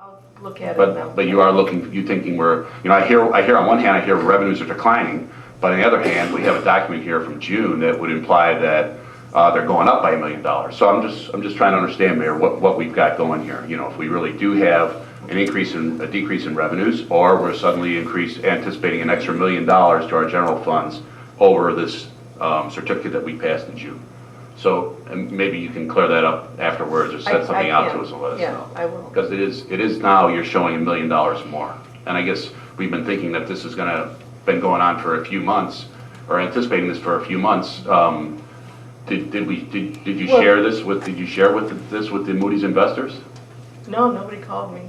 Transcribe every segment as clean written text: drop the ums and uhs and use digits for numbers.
I'll look at it now. But you are looking, you thinking we're, I hear on one hand, I hear revenues are declining, but on the other hand, we have a document here from June that would imply that they're going up by $1 million. So I'm just trying to understand, Mayor, what we've got going here. If we really do have a decrease in revenues, or we're suddenly anticipating an extra $1 million to our general funds over this certificate that we passed in June. So maybe you can clear that up afterwards, or send something out to us and let us know. Yeah, I will. Because it is now you're showing $1 million more, and I guess we've been thinking that this is been going on for a few months, or anticipating this for a few months. Did you share this with the Moody's investors? No, nobody called me.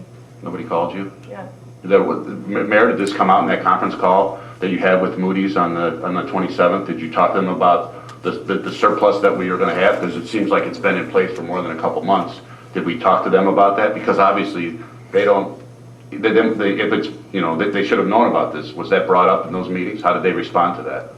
Nobody called you? Yeah. Mayor, did this come out in that conference call that you had with Moody's on the 27th? Did you talk to them about the surplus that we are going to have? Because it seems like it's been in place for more than a couple months. Did we talk to them about that? Because obviously they don't. They should have known about this. Was that brought up in those meetings? How did they respond to that?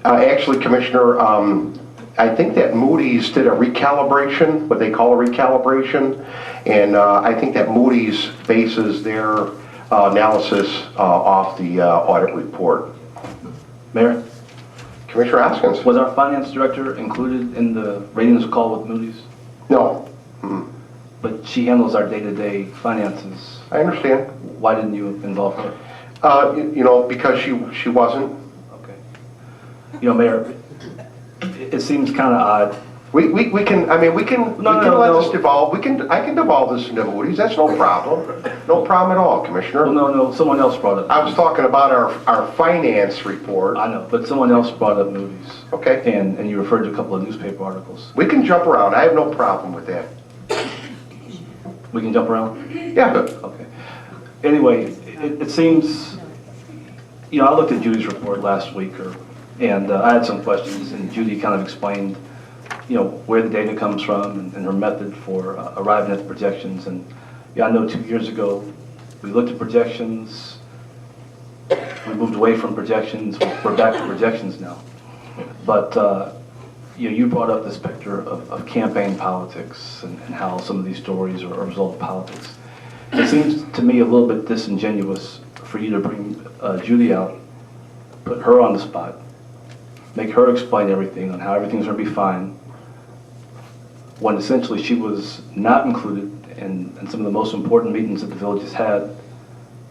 Actually, Commissioner, I think that Moody's did a recalibration, what they call a recalibration, and I think that Moody's bases their analysis off the audit report. Mayor, Commissioner Hoskins? was our finance director included in the ratings call with Moody's? No. But she handles our day-to-day finances. I understand. Why didn't you involve her? Because she wasn't. Okay. Mayor, it seems kind of odd. We can let this devolve. I can devolve this into Moody's. That's no problem. No problem at all, Commissioner. Well, no, someone else brought up. I was talking about our finance report. I know, but someone else brought up Moody's. Okay. And you referred to a couple of newspaper articles. We can jump around. I have no problem with that. We can jump around? Yeah. Okay. Anyway, it seems, I looked at Judy's report last week, and I had some questions, and Judy kind of explained, where the data comes from and her method for arriving at the projections. And I know 2 years ago, we looked at projections, we moved away from projections, we're back to projections now. But, you brought up the specter of campaign politics and how some of these stories are a result of politics. It seems to me a little bit disingenuous for you to bring Judy out, put her on the spot, make her explain everything on how everything's going to be fine, when essentially she was not included in some of the most important meetings that the village has had.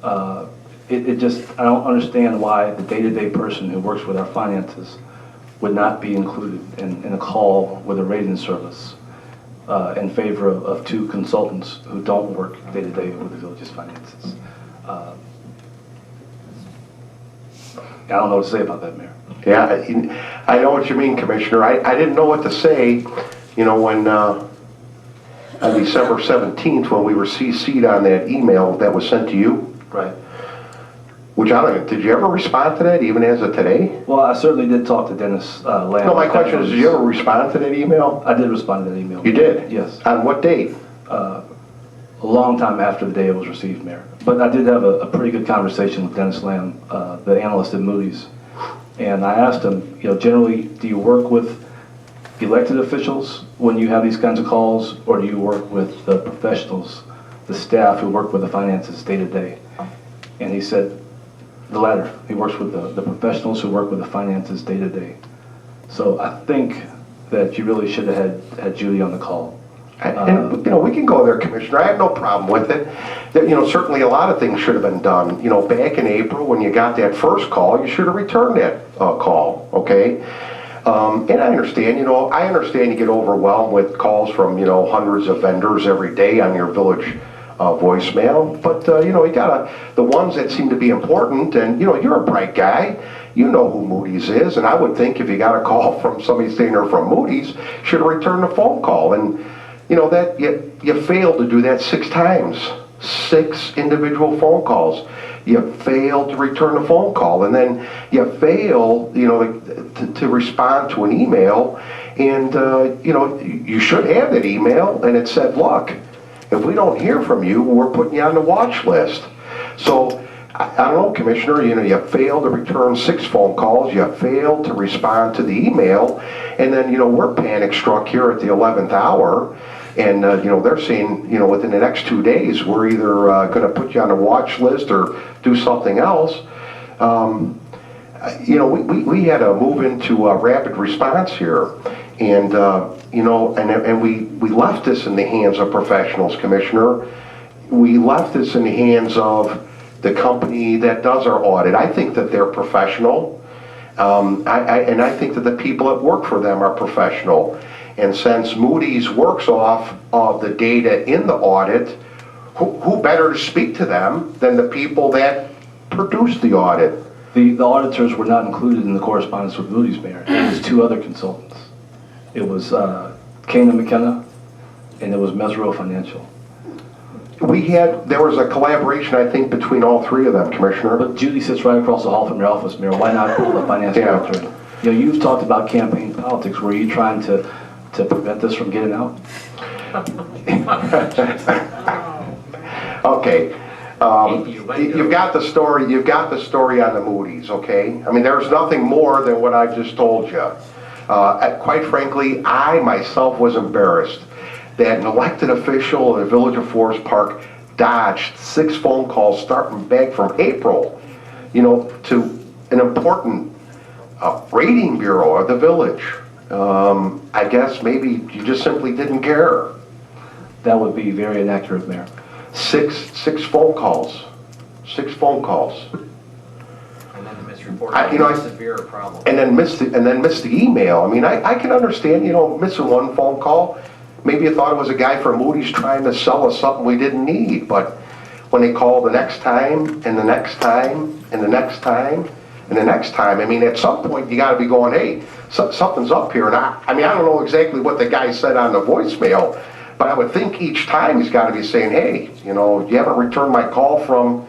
I don't understand why the day-to-day person who works with our finances would not be included in a call with a rating service in favor of two consultants who don't work day-to-day with the village's finances. I don't know what to say about that, Mayor. Yeah, I know what you mean, Commissioner. I didn't know what to say, when on December 17th, when we were CC'd on that email that was sent to you. Right. Which did you ever respond to that, even as of today? Well, I certainly did talk to Dennis Lamb. No, my question is, did you ever respond to that email? I did respond to that email. You did? Yes. On what date? A long time after the day it was received, Mayor. But I did have a pretty good conversation with Dennis Lamb, the analyst at Moody's. And I asked him, generally, do you work with elected officials when you have these kinds of calls, or do you work with the professionals, the staff who work with the finances day to day? And he said, the latter. He works with the professionals who work with the finances day to day. So I think that you really should have had Judy on the call. And we can go there, Commissioner. I have no problem with it. Certainly a lot of things should have been done. Back in April when you got that first call, you should have returned that call, okay? And I understand, you get overwhelmed with calls from, hundreds of vendors every day on your village voicemail. But, you gotta, the ones that seem to be important, and, you're a bright guy. You know who Moody's is, and I would think if you got a call from somebody saying they're from Moody's, should have returned the phone call. And, that you failed to do that 6 times. 6 individual phone calls. You failed to return the phone call, and then you fail, to respond to an email. And, you should have that email, and it said, look, if we don't hear from you, we're putting you on the watch list. So, I don't know, Commissioner, you failed to return 6 phone calls, you failed to respond to the email, and then, we're panic struck here at the 11th hour. And, they're saying, within the next 2 days, we're either going to put you on a watch list or do something else. We had to move into a rapid response here. And, and we left this in the hands of professionals, Commissioner. We left this in the hands of the company that does our audit. I think that they're professional. And I think that the people that work for them are professional. And since Moody's works off of the data in the audit, who better to speak to them than the people that produce the audit? The auditors were not included in the correspondence with Moody's, Mayor. It was two other consultants. It was Kane and McKenna, and it was Mesro Financial. There was a collaboration, I think, between all three of them, Commissioner. But Judy sits right across the hall from your office, Mayor. Why not pull the finance director? You've talked about campaign politics. Were you trying to prevent this from getting out? Okay. You've got the story. You've got the story on the Moody's. Okay. I mean, there's nothing more than what I just told you. Quite frankly, I myself was embarrassed that an elected official in the Village of Forest Park dodged 6 phone calls starting back from April, to an important rating bureau of the village. I guess maybe you just simply didn't care. That would be very inaccurate, Mayor. Six phone calls. 6 phone calls. And then the misreporting is a severe problem. And then missed the email. I mean, I can understand, missing 1 phone call. Maybe you thought it was a guy from Moody's trying to sell us something we didn't need. But when they call the next time, and the next time, and the next time, and the next time, I mean, at some point you got to be going, hey, something's up here. And I don't know exactly what the guy said on the voicemail, but I would think each time he's got to be saying, hey, you haven't returned my call from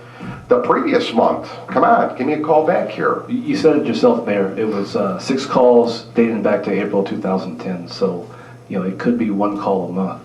the previous month. Come on, give me a call back here. You said it yourself, Mayor. It was 6 calls dating back to April 2010. So, it could be 1 call a month.